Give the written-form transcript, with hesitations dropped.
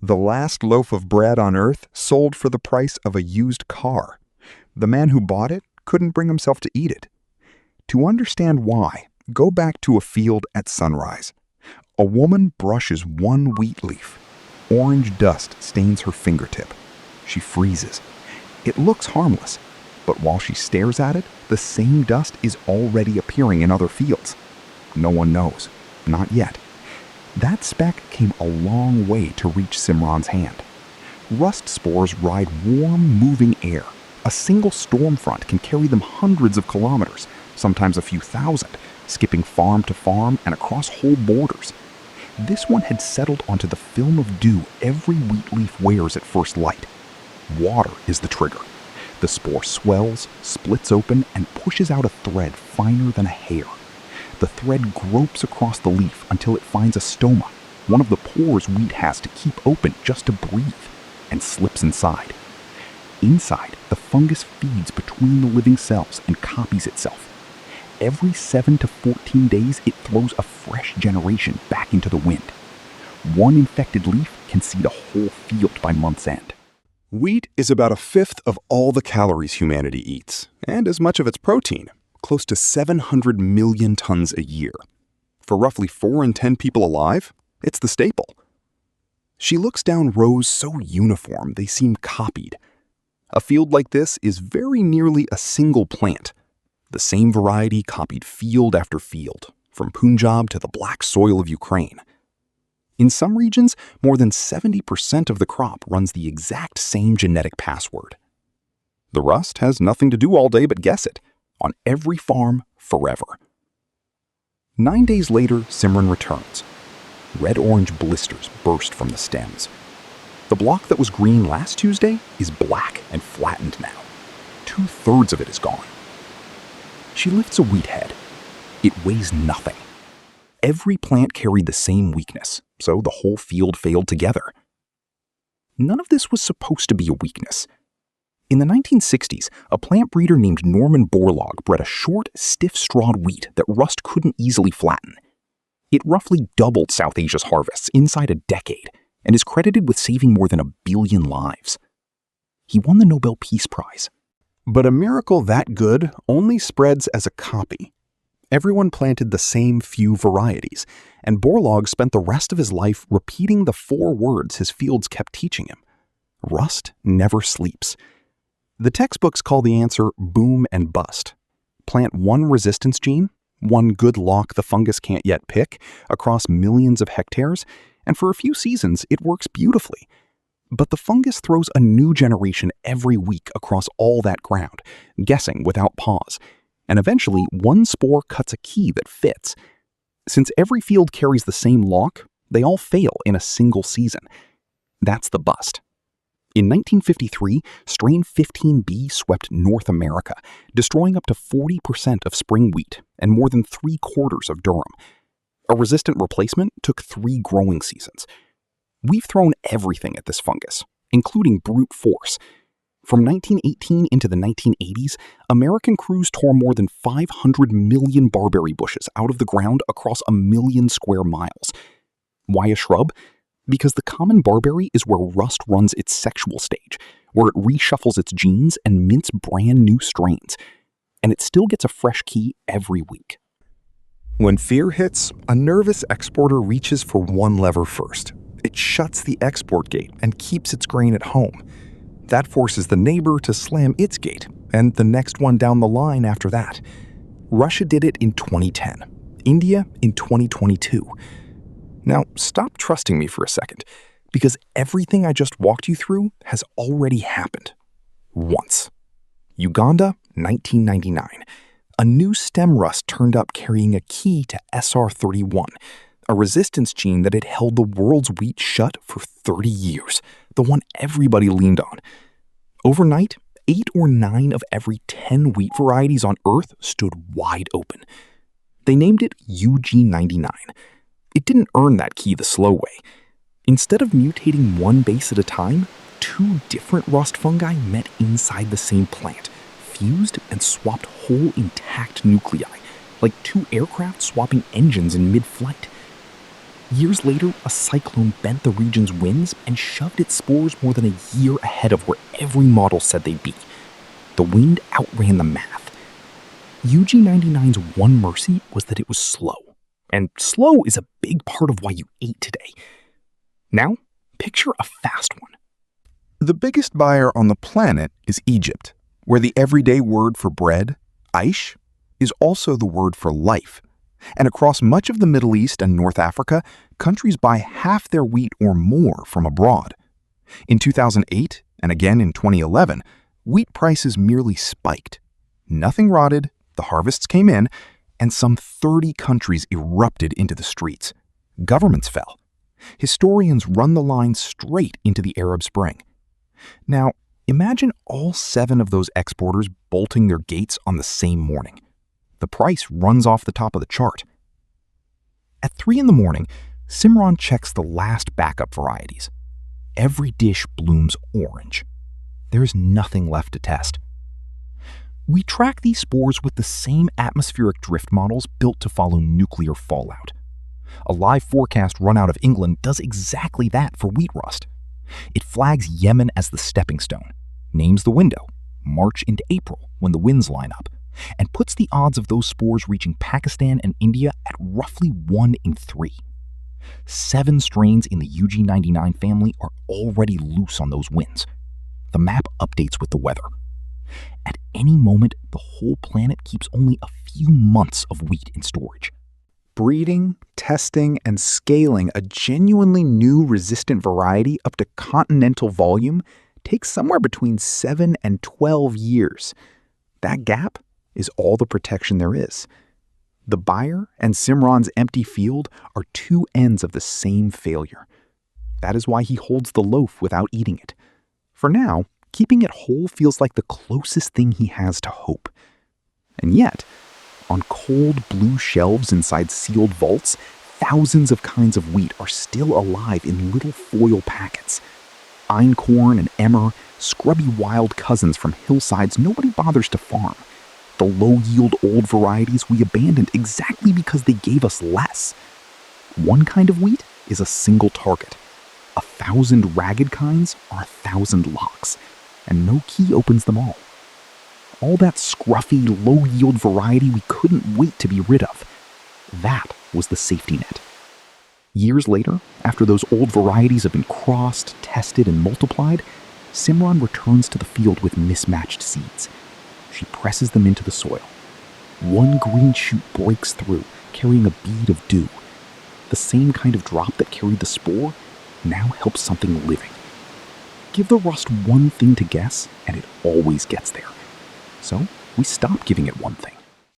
The last loaf of bread on earth sold for the price of a used car. The man who bought it couldn't bring himself to eat it. To understand why, go back to a field at sunrise. A woman brushes one wheat leaf. Orange dust stains her fingertip. She freezes. It looks harmless, but while she stares at it, the same dust is already appearing in other fields. No one knows. Not yet. That speck came a long way to reach Simran's hand. Rust spores ride warm, moving air. A single storm front can carry them hundreds of kilometers, sometimes a few thousand, skipping farm to farm and across whole borders. This one had settled onto the film of dew every wheat leaf wears at first light. Water is the trigger. The spore swells, splits open, and pushes out a thread finer than a hair. The thread gropes across the leaf until it finds a stoma, one of the pores wheat has to keep open just to breathe, and slips inside. Inside, the fungus feeds between the living cells and copies itself. Every 7 to 14 days, it throws a fresh generation back into the wind. One infected leaf can seed a whole field by month's end. Wheat is about a fifth of all the calories humanity eats, and as much of its protein, close to 700 million tons a year. For roughly 4 in 10 people alive, it's the staple. She looks down rows so uniform they seem copied. A field like this is very nearly a single plant. The same variety copied field after field, from Punjab to the black soil of Ukraine. In some regions, more than 70% of the crop runs the exact same genetic password. The rust has nothing to do all day but guess it, on every farm, forever. 9 days later, Simran returns. Red-orange blisters burst from the stems. The block that was green last Tuesday is black and flattened now. 2/3 of it is gone. She lifts a wheat head. It weighs nothing. Every plant carried the same weakness, so the whole field failed together. None of this was supposed to be a weakness. In the 1960s, a plant breeder named Norman Borlaug bred a short, stiff-strawed wheat that rust couldn't easily flatten. It roughly doubled South Asia's harvests inside a decade and is credited with saving more than 1 billion lives. He won the Nobel Peace Prize. But a miracle that good only spreads as a copy. Everyone planted the same few varieties, and Borlaug spent the rest of his life repeating the 4 words his fields kept teaching him. Rust never sleeps. The textbooks call the answer boom and bust. Plant one resistance gene, one good lock the fungus can't yet pick, across millions of hectares, and for a few seasons it works beautifully. But the fungus throws a new generation every week across all that ground, guessing without pause. And eventually, one spore cuts a key that fits. Since every field carries the same lock, they all fail in a single season. That's the bust. In 1953, strain 15B swept North America, destroying up to 40% of spring wheat and more than 3/4 of durum. A resistant replacement took 3 growing seasons. We've thrown everything at this fungus, including brute force. From 1918 into the 1980s, American crews tore more than 500 million barberry bushes out of the ground across 1 million square miles. Why a shrub? Because the common barberry is where rust runs its sexual stage, where it reshuffles its genes and mints brand new strains. And it still gets a fresh key every week. When fear hits, a nervous exporter reaches for one lever first. It shuts the export gate and keeps its grain at home. That forces the neighbor to slam its gate, and the next one down the line after that. Russia did it in 2010, India in 2022. Now, stop trusting me for a second, because everything I just walked you through has already happened. Once. Uganda, 1999. A new stem rust turned up carrying a key to SR31, a resistance gene that had held the world's wheat shut for 30 years, the one everybody leaned on. Overnight, 8 or 9 of every 10 wheat varieties on Earth stood wide open. They named it UG99. It didn't earn that key the slow way. Instead of mutating one base at a time, 2 different rust fungi met inside the same plant, fused and swapped whole intact nuclei, like 2 aircraft swapping engines in mid-flight. Years later, a cyclone bent the region's winds and shoved its spores more than a year ahead of where every model said they'd be. The wind outran the math. UG99's one mercy was that it was slow. And slow is a big part of why you ate today. Now, picture a fast one. The biggest buyer on the planet is Egypt, where the everyday word for bread, aish, is also the word for life. And across much of the Middle East and North Africa, countries buy half their wheat or more from abroad. In 2008, and again in 2011, wheat prices merely spiked. Nothing rotted, the harvests came in, and some 30 countries erupted into the streets. Governments fell. Historians run the line straight into the Arab Spring. Now, imagine all 7 of those exporters bolting their gates on the same morning. The price runs off the top of the chart. At 3 a.m, Simran checks the last backup varieties. Every dish blooms orange. There's nothing left to test. We track these spores with the same atmospheric drift models built to follow nuclear fallout. A live forecast run out of England does exactly that for wheat rust. It flags Yemen as the stepping stone, names the window, March into April when the winds line up, and puts the odds of those spores reaching Pakistan and India at roughly 1 in 3. 7 strains in the UG99 family are already loose on those winds. The map updates with the weather. At any moment, the whole planet keeps only a few months of wheat in storage. Breeding, testing, and scaling a genuinely new resistant variety up to continental volume takes somewhere between 7 and 12 years. That gap is all the protection there is. The buyer and Simran's empty field are 2 ends of the same failure. That is why he holds the loaf without eating it. For now, keeping it whole feels like the closest thing he has to hope. And yet, on cold blue shelves inside sealed vaults, thousands of kinds of wheat are still alive in little foil packets. Einkorn and emmer, scrubby wild cousins from hillsides nobody bothers to farm. The low-yield old varieties we abandoned exactly because they gave us less. One kind of wheat is a single target. 1,000 ragged kinds are 1,000 locks, and no key opens them all. All that scruffy, low-yield variety we couldn't wait to be rid of. That was the safety net. Years later, after those old varieties have been crossed, tested, and multiplied, Simran returns to the field with mismatched seeds. She presses them into the soil. One green shoot breaks through, carrying a bead of dew. The same kind of drop that carried the spore now helps something living. Give the rust one thing to guess, and it always gets there. So we stop giving it one thing.